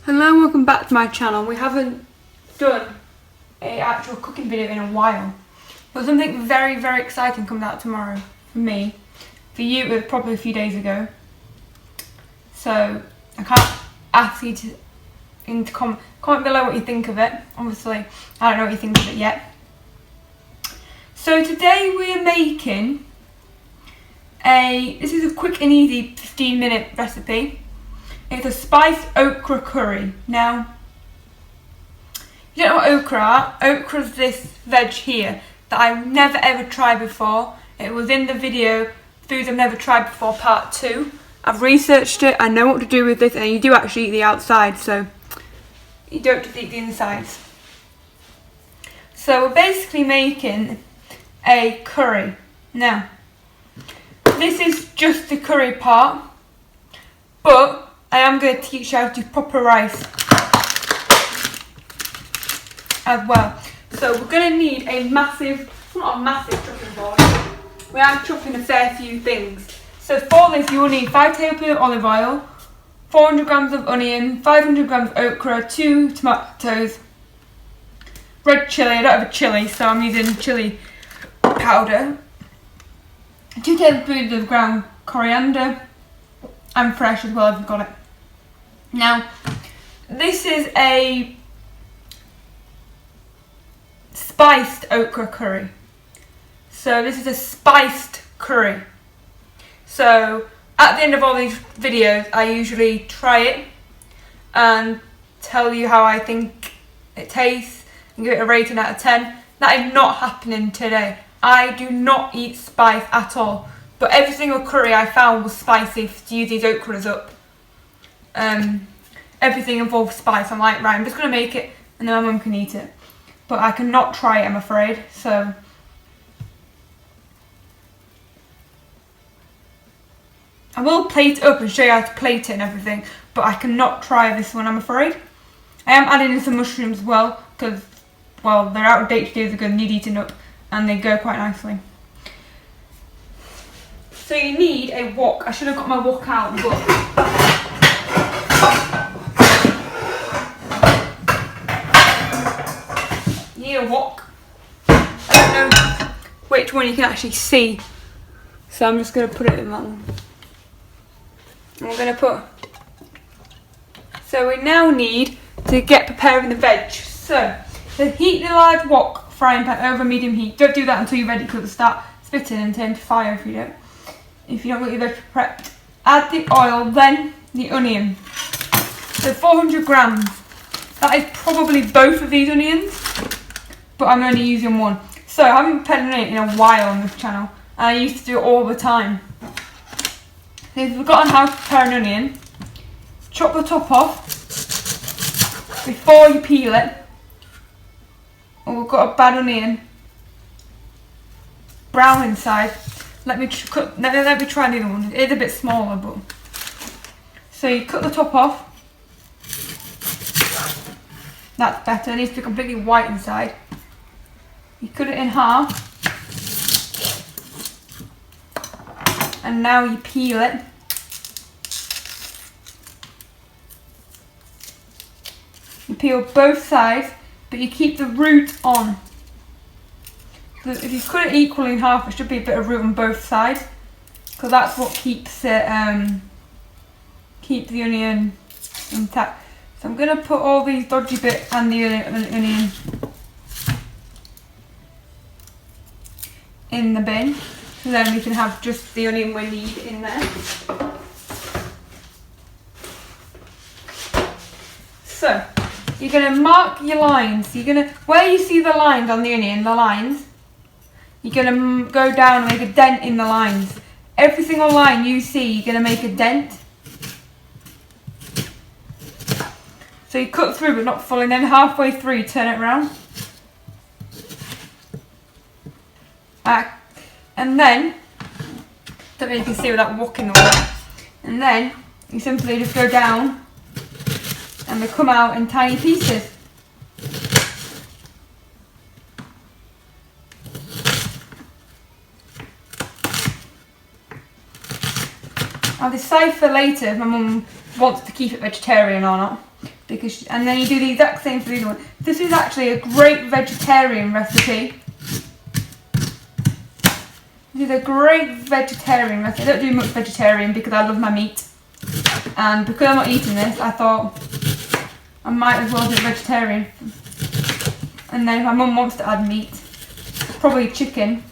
Hello and welcome back to my channel. We haven't done an actual cooking video in a while, but something very, very exciting comes out tomorrow for me. For you, it was probably a few days ago. So I can't ask you to comment below what you think of it. Obviously, I don't know what you think of it yet. So today we are making this is a quick and easy 15-minute recipe. It's a spiced okra curry. Now, you don't know what okra are. Okra is this veg here that I've never ever tried before. It was in the video, Foods I've Never Tried Before Part 2. I've researched it, I know what to do with this, and you do actually eat the outside, so you don't just eat the insides. So we're basically making a curry. Now, this is just the curry part, but I am going to teach you how to do proper rice as well. So we're going to need a massive, not a massive chopping board. We are chopping a fair few things. So for this you will need 5 tablespoons of olive oil, 400 grams of onion, 500 grams of okra, 2 tomatoes, red chilli. I don't have a chilli, so I'm using chilli powder, 2 tablespoons of ground coriander, and fresh as well if you've got it. Now, this is a spiced okra curry. So this is a spiced curry. So at the end of all these videos, I usually try it and tell you how I think it tastes and give it a rating out of 10. That is not happening today. I do not eat spice at all. But every single curry I found was spicy to use these okras up. Everything involves spice. I'm like, right, I'm just going to make it and then my mum can eat it. But I cannot try it, I'm afraid. So I will plate it up and show you how to plate it and everything, but I cannot try this one, I'm afraid. I am adding in some mushrooms as well, because, well, they're out of date 2 days ago, need eating up, and they go quite nicely. So you need a wok. I should have got my wok out, but you need a wok. I don't know which one you can actually see, so I'm just going to put it in that one. And we're going to put. So we now need to get preparing the veg. So heat the large wok frying pan over medium heat. Don't do that until you're ready, because it'll start spitting and turn to fire if you don't. If you don't get your veg prepped. Add the oil, then the onion. So 400 grams. That is probably both of these onions, but I'm only using one. So I haven't prepared an onion in a while on this channel, and I used to do it all the time. So if you've forgotten how to prepare an onion, chop the top off before you peel it. Oh, we've got a bad onion. Brown inside. Let me try the other one. It is a bit smaller, but so you cut the top off. That's better. It needs to be completely white inside. You cut it in half, and now you peel it. You peel both sides, but you keep the root on. So if you cut it equally in half, it should be a bit of root on both sides, because that's what keeps it, keep the onion intact. So I'm going to put all these dodgy bits and the onion in the bin, so then we can have just the onion we need in there. So you're going to mark your lines. You're going to, where you see the lines on the onion, the lines, you're going to go down and make a dent in the lines. every single line you see, you're going to make a dent. So you cut through but not fully, and then halfway through you turn it around. And then, don't know if you can see without walking the way. And then you simply just go down and they come out in tiny pieces. I'll decipher later if my mum wants to keep it vegetarian or not. And then you do the exact same for the other one. This is actually a great vegetarian recipe. This is a great vegetarian recipe. I don't do much vegetarian because I love my meat. And because I'm not eating this, I thought I might as well do vegetarian. And then if my mum wants to add meat, probably chicken,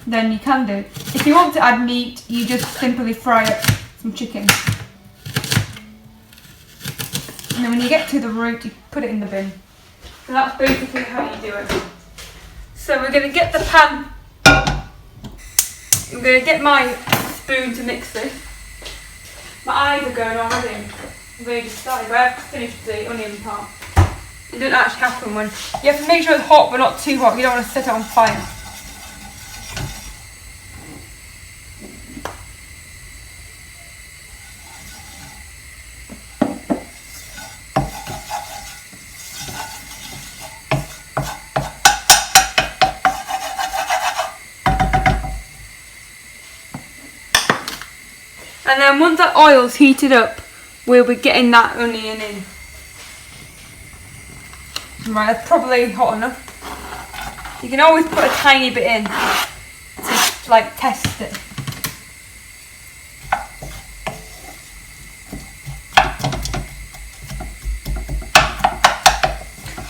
then you can do. If you want to add meat, you just simply fry up some chicken. And then when you get to the root, you put it in the bin. So that's basically how you do it. So we're going to get the pan. I'm going to get my spoon to mix this. My eyes are going already. I've only just started, but I have to finish the onion part. It doesn't actually happen when... You have to make sure it's hot, but not too hot. You don't want to set it on fire. And then once that oil's heated up, we'll be getting that onion in. Right, that's probably hot enough. You can always put a tiny bit in to like test it.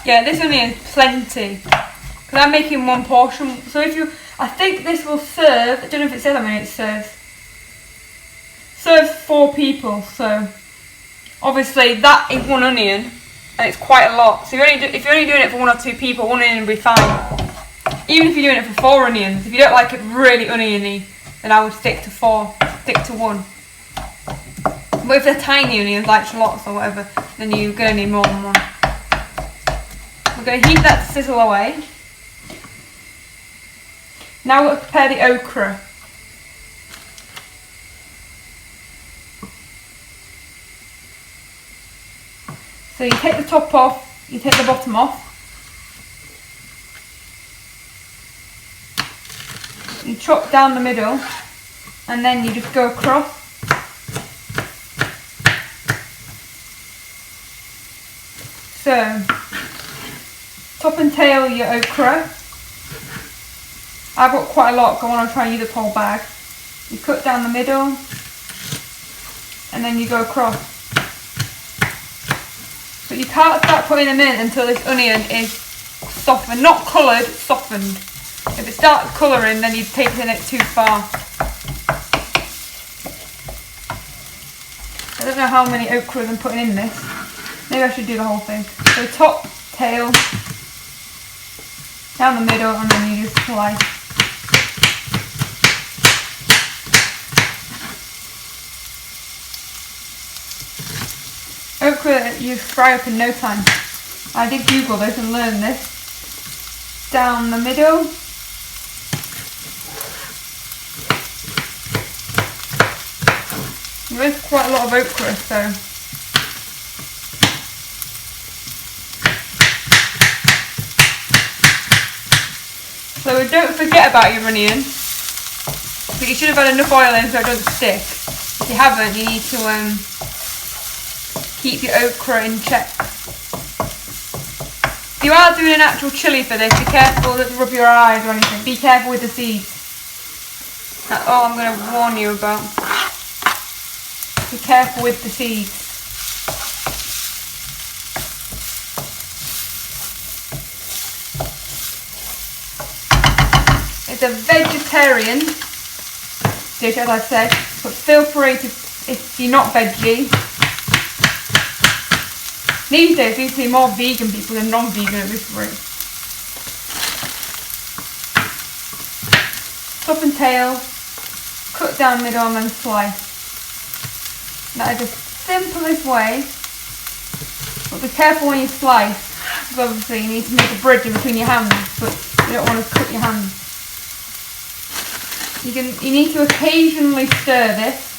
Yeah, this onion is plenty. Because I'm making one portion. So I think this will serve, I don't know if it says how many it serves. Serves 4 people, so obviously that is 1 onion and it's quite a lot. So if you're only doing it for 1 or 2 people, 1 onion will be fine. Even if you're doing it for 4 onions, if you don't like it really oniony, then I would stick to 1. But if they're tiny onions, like shallots or whatever, then you're going to need more than 1. We're going to heat that to sizzle away. Now we'll prepare the okra. So you take the top off, you take the bottom off. You chop down the middle and then you just go across. So, top and tail your okra. I've got quite a lot, so I want to try and use the whole bag. You cut down the middle and then you go across. But you can't start putting them in until this onion is softened, not coloured, softened. If it starts colouring, then you've taken it too far. I don't know how many okras I'm putting in this. Maybe I should do the whole thing. So top, tail, down the middle, and then you just slice. Okra you fry up in no time. I did Google this and learn this. Down the middle. There is quite a lot of okra, so. So don't forget about your onion. But you should have had enough oil in so it doesn't stick. If you haven't, you need to keep your okra in check. If you are doing an actual chilli for this, be careful not to rub your eyes or anything. Be careful with the seeds. That's all I'm going to warn you about. Be careful with the seeds. It's a vegetarian dish, as I said, but feel free to, if you're not veggie. These days, you see more vegan people than non-vegan at this rate. Top and tail, cut cut down the middle and then slice. That is the simplest way. But be careful when you slice, because obviously you need to make a bridge in between your hands, but you don't want to cut your hands. You need to occasionally stir this.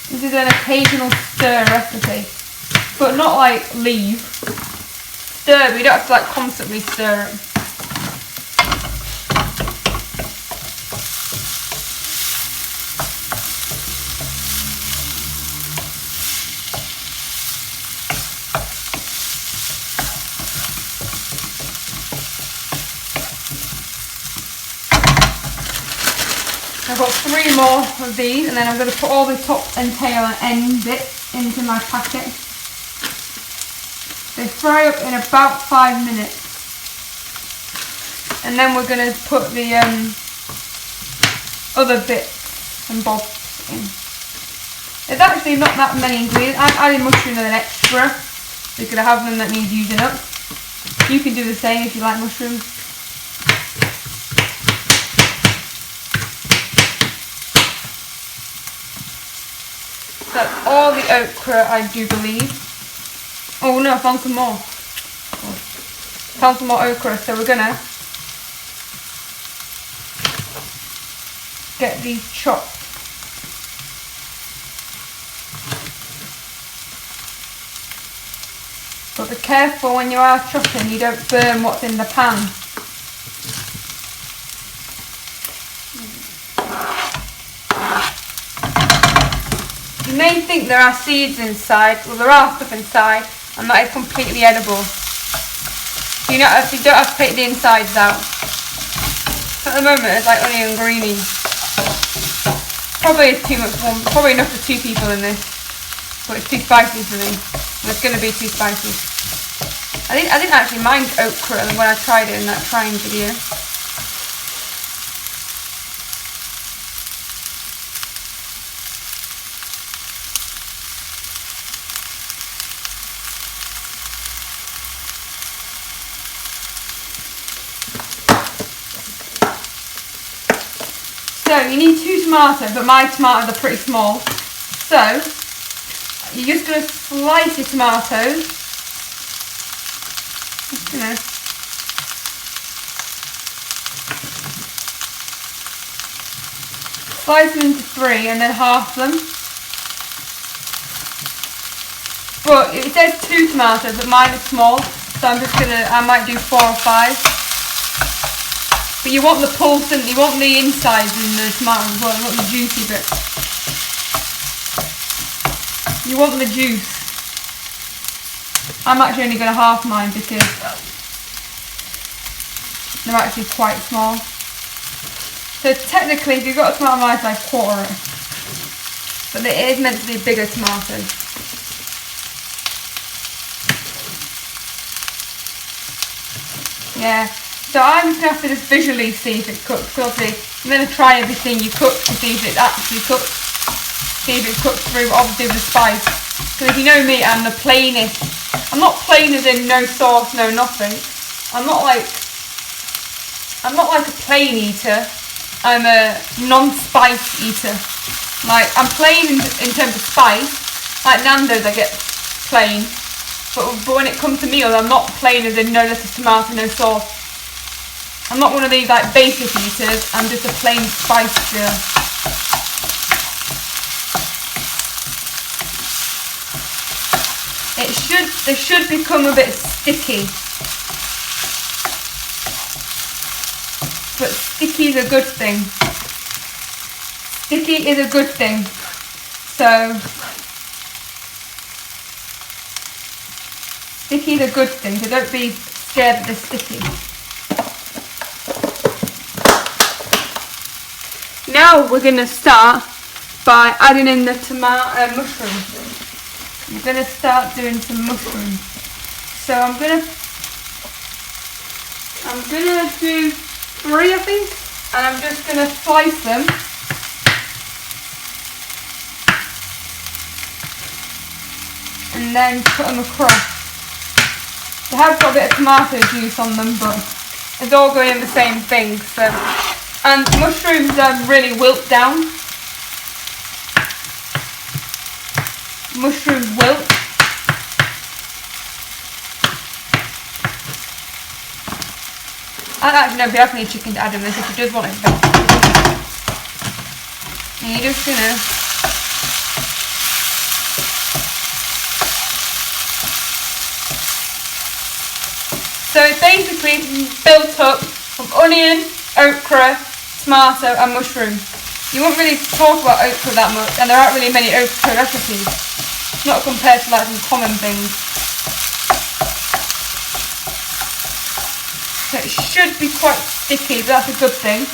This is an occasional stir recipe, but not like leave. Stir, but you don't have to like constantly stir it. I've got 3 more of these, and then I'm going to put all the top and tail and end bits into my packet. They fry up in about 5 minutes. And then we're going to put the other bits and bobs in. There's actually not that many ingredients. I've added mushrooms as an extra. So you're going to have them that need using up. You can do the same if you like mushrooms. That's all the okra, I do believe. Oh no, I found some more. Found some more okra, so we're gonna get these chopped. But be careful when you are chopping, you don't burn what's in the pan. You may think there are seeds inside, well there are stuff inside, and that is completely edible. You don't have to take the insides out. At the moment it's like onion and greeny. Probably is too much warm, probably enough for 2 people in this, but it's too spicy for me. It's going to be too spicy. I didn't actually mind okra when I tried it in that trying video. So you need 2 tomatoes, but my tomatoes are pretty small. So you're just going to slice your tomatoes. Just going to slice them into 3 and then half them. But it says 2 tomatoes, but mine are small, so I might do 4 or 5. But you want the pulse and you want the insides in the tomato as well, not the juicy bit. You want the juice. I'm actually only going to half mine because they're actually quite small. So technically, if you've got a tomato my size, quarter it. But it is meant to be bigger tomatoes. Yeah. So I'm just going to have to just visually see if it cooks. So obviously, I'm going to try everything you cook to see if it actually cooks. See if it cooks through, obviously with the spice. Because if you know me, I'm the plainest. I'm not plain as in no sauce, no nothing. I'm not like a plain eater. I'm a non-spice eater. Like, I'm plain in terms of spice. Like Nando's, I get plain. But when it comes to meals, I'm not plain as in no lettuce, tomato, no sauce. I'm not one of these like basic eaters, I'm just a plain spice girl. They should become a bit sticky. But sticky is a good thing. Sticky is a good thing. So sticky is a good thing, so don't be scared that they're sticky. Now we're going to start by adding in the tomato mushrooms. I'm going to start doing some mushrooms. So I'm going to do 3 I think, and I'm just going to slice them. And then put them across. They have got a bit of tomato juice on them, but it's all going in the same thing. So. And mushrooms really wilt down, mushroom wilt. I don't actually know if you have any chicken to add in this, if you just want it. And you just, So it's basically built up of onion, okra, tomato and mushroom. You won't really talk about okra that much, and there aren't really many okra recipes. Not compared to like some common things. So it should be quite sticky, but that's a good thing.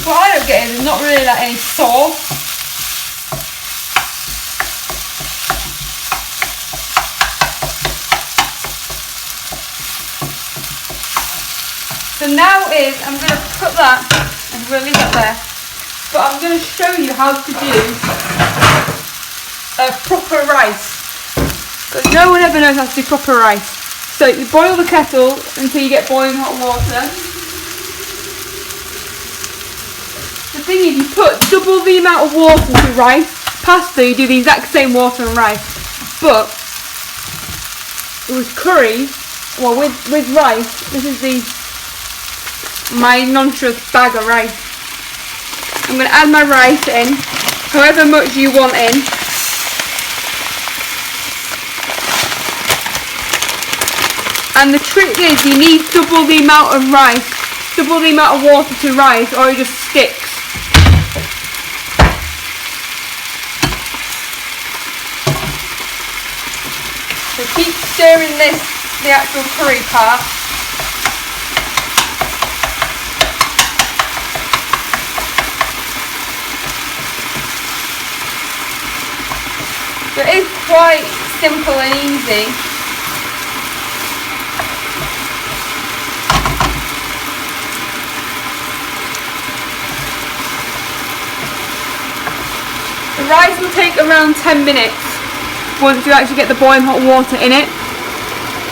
What I don't get is there's not really like any sauce. So now I'm going to put that, and we'll leave that there, but I'm going to show you how to do proper rice, because no one ever knows how to do proper rice. So you boil the kettle until you get boiling hot water. The thing is, you put double the amount of water to rice. Pasta, you do the exact same water and rice, but with curry, well with rice, this is my non-trust bag of rice. I'm going to add my rice in, however much you want in. And the trick is, you need double the amount of rice, double the amount of water to rice, or it just sticks. So keep stirring the actual curry part. So it is quite simple and easy. The rice will take around 10 minutes. Once you actually get the boiling hot water in it.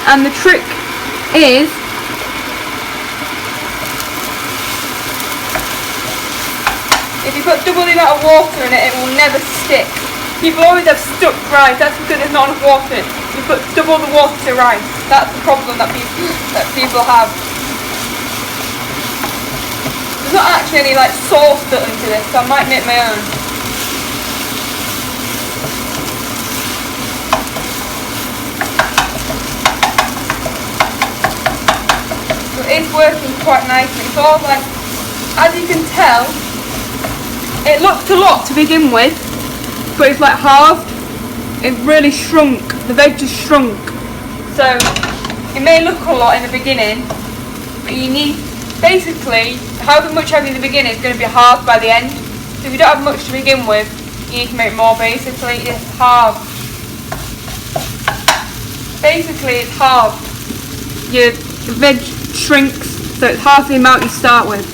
And the trick is if you put double the amount of water in it, it will never stick. People always have stuck rice, that's because there's not enough water in it. You put double the water to rice. That's the problem that people have. There's not actually any like sauce built into this, so I might make my own. It's working quite nicely. It's all like, as you can tell, it looked a lot to begin with, but it's like halved. It really shrunk. The veg just shrunk. So it may look a lot in the beginning, but you need, basically, however much you have in the beginning is going to be halved by the end. So if you don't have much to begin with, you need to make more. Basically, it's halved. Basically, it's halved. Your veg shrinks, so it's half the amount you start with.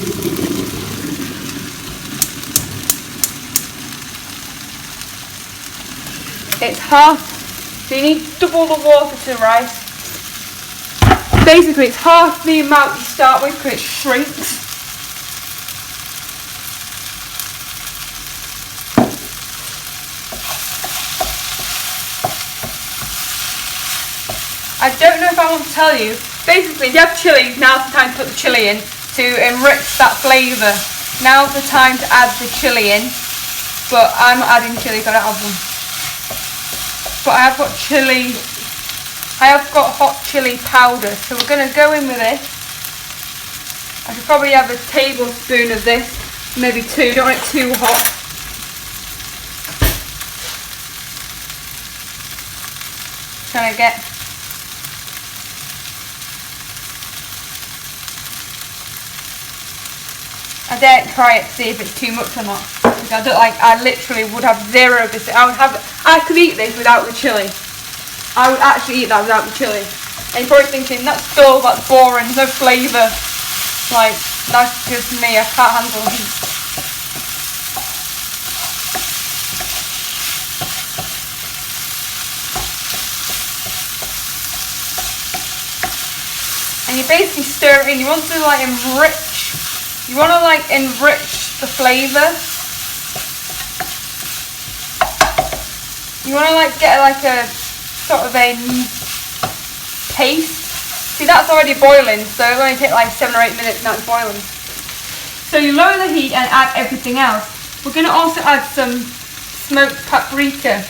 It's half, so you need double the water to rice. Basically, it's half the amount you start with because it shrinks. I don't know if I want to tell you. Basically, if you have chilli, now's the time to put the chilli in to enrich that flavour. Now's the time to add the chilli in, but I'm not adding chilli because I don't have one. But I have got chilli, I have got hot chilli powder, so we're going to go in with this. I should probably have a tablespoon of this, maybe two, don't want it too hot. Trying to get I dare try it to see if it's too much or not. Because I don't like. I literally would have 0%. I could eat this without the chilli. I would actually eat that without the chilli. And you're probably thinking that's dull, that's boring, there's no flavour. Like, That's just me, I can't handle heat. And you basically stir it in. You want to like enrich the flavour. You want to like get like a sort of a paste. See, that's already boiling, so it'll only take like 7 or 8 minutes now it's boiling. So you lower the heat and add everything else. We're going to also add some smoked paprika.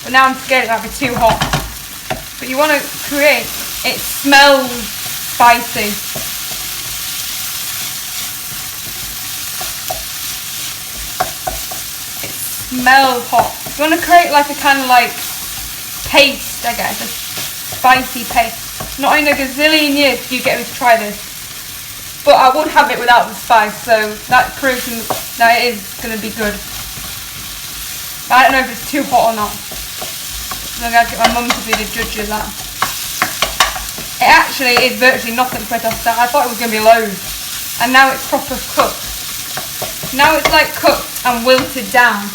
But now I'm scared it might be too hot. But you want to create, it smells spicy. It smells hot. You want to create like a kind of like paste, I guess, a spicy paste. Not in a gazillion years do you get me to try this. But I would have it without the spice, so that proves that it is going to be good. I don't know if it's too hot or not. I'm going to get my mum to be the judge of that. It actually is virtually nothing compared to that. I thought it was going to be loads. And now it's proper cooked. Now it's like cooked and wilted down.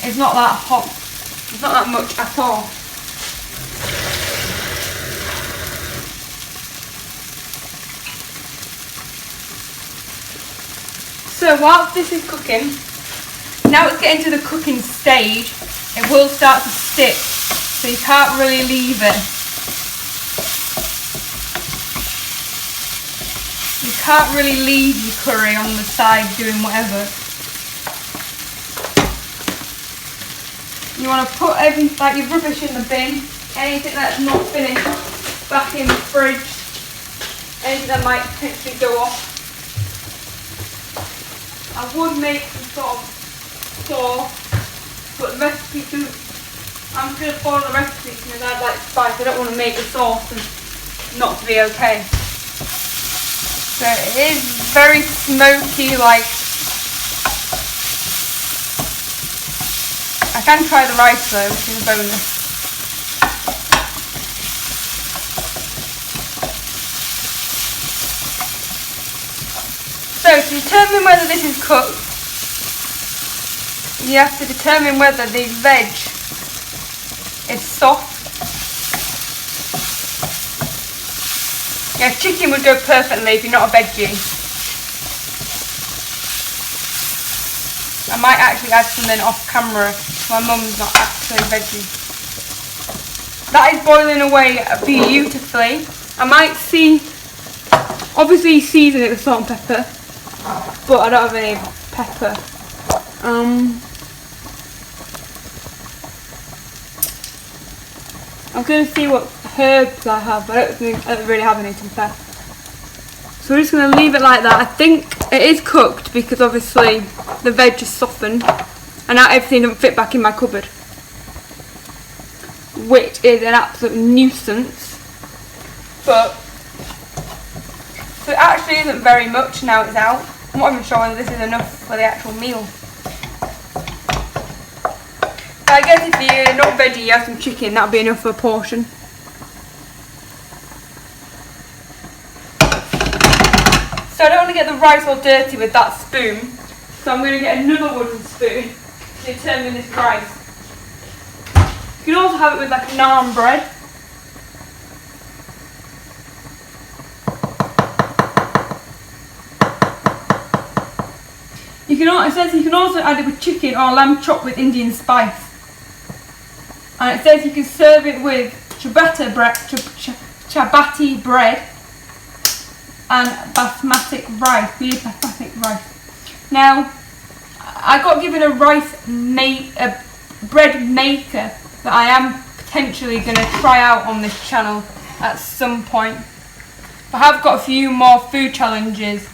It's not that hot. It's not that much at all. So whilst this is cooking, now it's getting to the cooking stage, it will start to stick. So you can't really leave it. You can't really leave your curry on the side doing whatever. You want to put everything, like your rubbish in the bin, anything that's not finished back in the fridge, anything that might potentially go off. I would make some sort of sauce, but the recipe doesn't. I'm just going to follow the recipe because I like spice. I don't want to make the sauce and not to be okay. So it is very smoky, like. I can try the rice though, which is a bonus. So to determine whether this is cooked, you have to determine whether the veg is soft. Yeah, chicken would go perfectly if you're not a veggie. I might actually add something off camera. My mum's not actually veggie. That is boiling away beautifully. I might obviously season it with salt and pepper, but I don't have any pepper. I'm going to see what herbs I have, but I don't really have any to be fair. So we're just going to leave it like that. I think it is cooked because obviously the veg is softened and now everything doesn't fit back in my cupboard, which is an absolute nuisance. But so it actually isn't very much now it's out. I'm not even sure whether this is enough for the actual meal. But I guess if you're not veggie, you have some chicken, that'll be enough for a portion. So I don't want to get the rice all dirty with that spoon, so I'm going to get another wooden spoon to determine this rice. You can also have it with like naan bread. It says you can also add it with chicken or lamb chopped with Indian spice. And it says you can serve it with chapati bread and basmati rice, basmati rice. Now, I got given a bread maker that I am potentially going to try out on this channel at some point. But I have got a few more food challenges.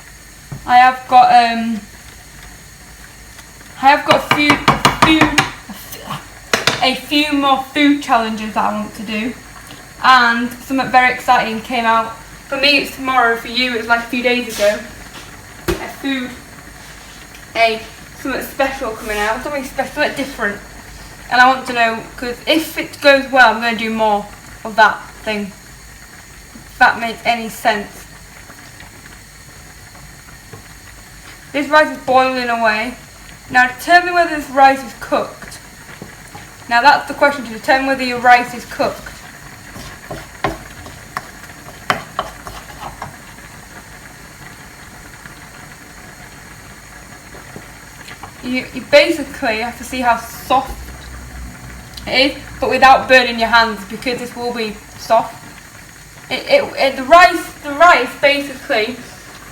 I have got a few more food challenges that I want to do, and something very exciting came out. For me it's tomorrow, for you it's like a few days ago. Something special coming out, something special, something different, and I want to know, because if it goes well I'm going to do more of that thing. that makes any sense. This rice is boiling away. Now determine whether this rice is cooked. Now that's the question, to determine whether your rice is cooked. You basically have to see how soft it is, but without burning your hands, because this will be soft. The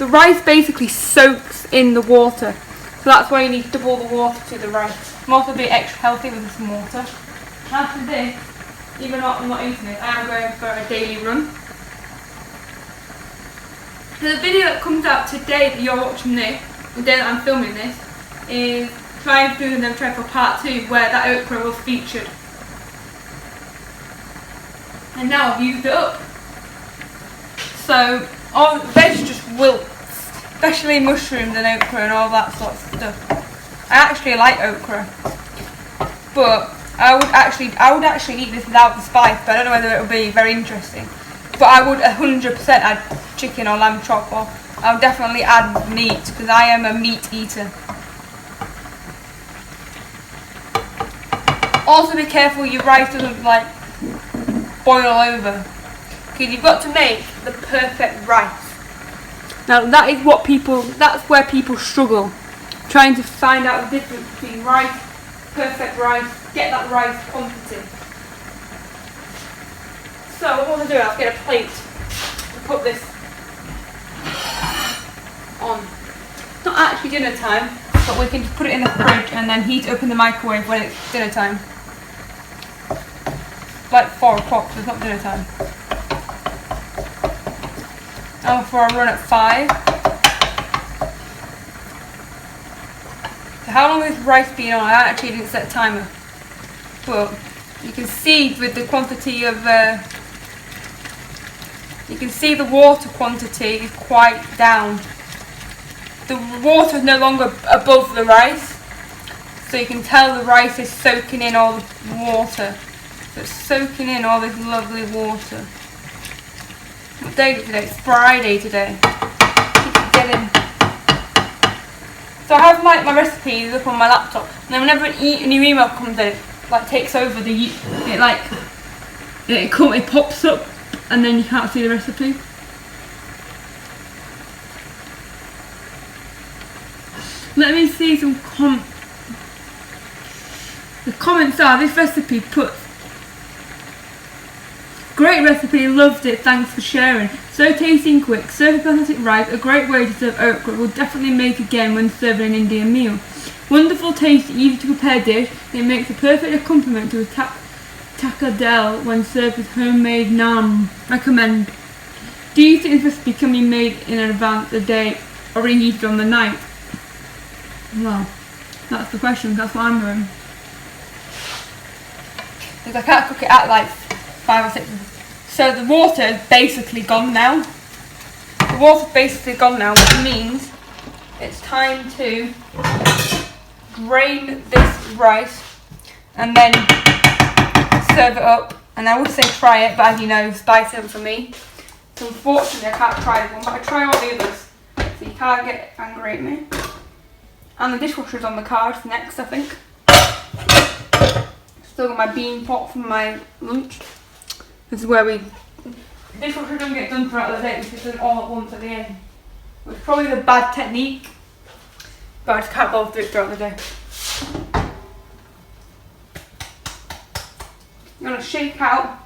rice basically soaks in the water, so that's why you need to double the water to the rice. I'm also being extra healthy with this water. After this, even though I'm not eating it, I am going for a daily run. The video that comes out today that you're watching this, the day that I'm filming this, is trying food and then try for part 2, where that okra was featured. And now I've used it up. So all the veg just wilts, especially mushrooms and okra and all that sort of stuff. I actually like okra, but I would actually eat this without the spice, but I don't know whether it would be very interesting. But I would 100% add chicken or lamb chop, or I would definitely add meat, because I am a meat eater. Also be careful your rice doesn't like boil over, because you've got to make the perfect rice. Now that's where people struggle, trying to find out the difference between rice, perfect rice, get that rice quantity. So what I'm going to do, I'll get a plate to put this on. It's not actually dinner time, but we can just put it in the fridge and then heat it up in the microwave when it's dinner time. Like 4 o'clock, so it's not dinner time. And before I run at 5. So how long has this rice been on? I actually didn't set a timer. But you can see with the quantity of, you can see the water quantity is quite down. The water is no longer above the rice, so you can tell the rice is soaking in all the water. So it's soaking in all this lovely water. What day is it today? It's Friday today. Keep forgetting. So I have my recipes up on my laptop, and then whenever a new email comes in, it like takes over it pops up, and then you can't see the recipe. Let me see some the comments are, this recipe puts great recipe, loved it, thanks for sharing. So tasty and quick, serve with fantastic rice, a great way to serve okra, will definitely make again when serving an Indian meal. Wonderful tasty, easy to prepare dish, it makes a perfect accompaniment to a takadel when served with homemade naan. Recommend. Do you think this recipe can be made in advance, a day, or reheated on the night? Well, that's the question, that's what I'm doing. Because I can't cook it at like 5 or 6. So the water is basically gone now. The water's basically gone now, which means it's time to drain this rice and then serve it up. And I would say try it, but as you know, spice it for me. So unfortunately I can't try this one, but I try all the others. So you can't get angry at me. And the dishwasher's on the cards next, I think. Still got my bean pot from my lunch. This is where dishwasher doesn't get done throughout the day, it's just done all at once at the end. Which is probably the bad technique, but I just can't both do it throughout the day. I'm going to shake out.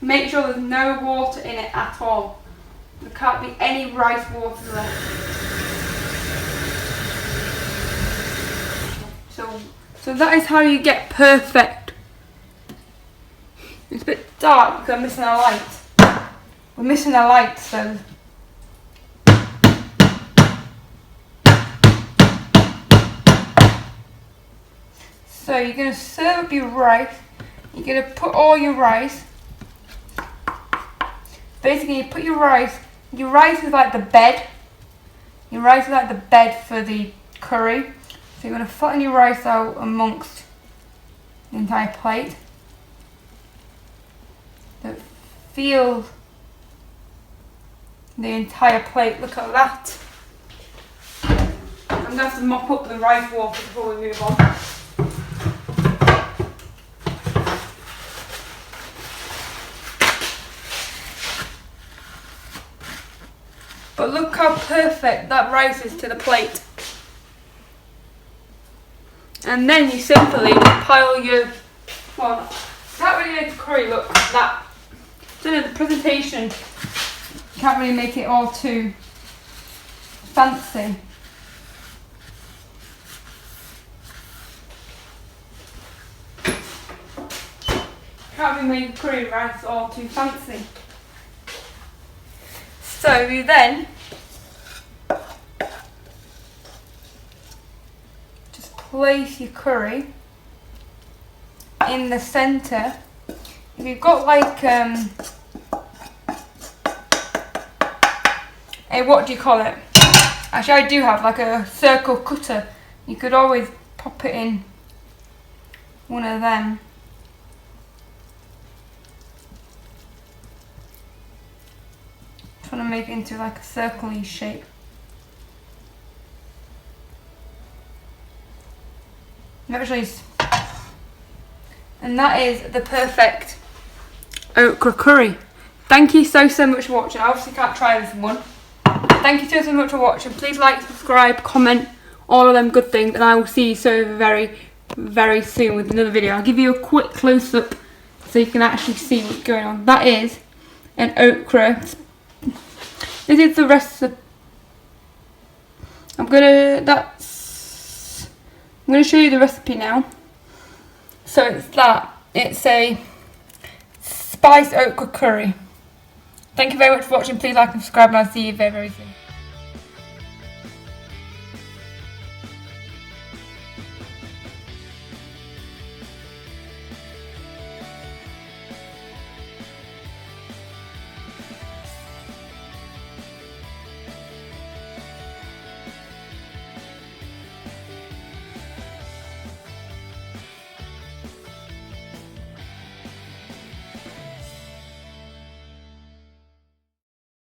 Make sure there's no water in it at all. There can't be any rice water left. So that is how you get perfect. It's a bit dark because I'm missing a light. We're missing a light, so. So you're going to serve up your rice. You're going to put all your rice. Basically, you put your rice is like the bed. Your rice is like the bed for the curry. So you're going to flatten your rice out amongst the entire plate. filled the entire plate. Look at that. I'm going to have to mop up the rice water before we move on. But look how perfect that rice is to the plate. And then you simply pile your, well, can't really make a curry look like that. I don't know, the presentation can't really make it all too fancy. Can't really make curry rice all too fancy. So you then just place your curry in the centre. If you've got like a, what do you call it? Actually, I do have like a circle cutter. You could always pop it in one of them. Trying to make it into like a circle-y shape. Actually, and that is the perfect okra curry. Thank you so much for watching. I obviously can't try this one. Thank you so much for watching. Please like, subscribe, comment, all of them good things, and I will see you so very soon with another video. I'll give you a quick close-up so you can actually see what's going on. That is an okra. This is the recipe. I'm gonna show you the recipe now. So it's that. It's a spiced okra curry. Thank you very much for watching. Please like and subscribe, and I'll see you very soon.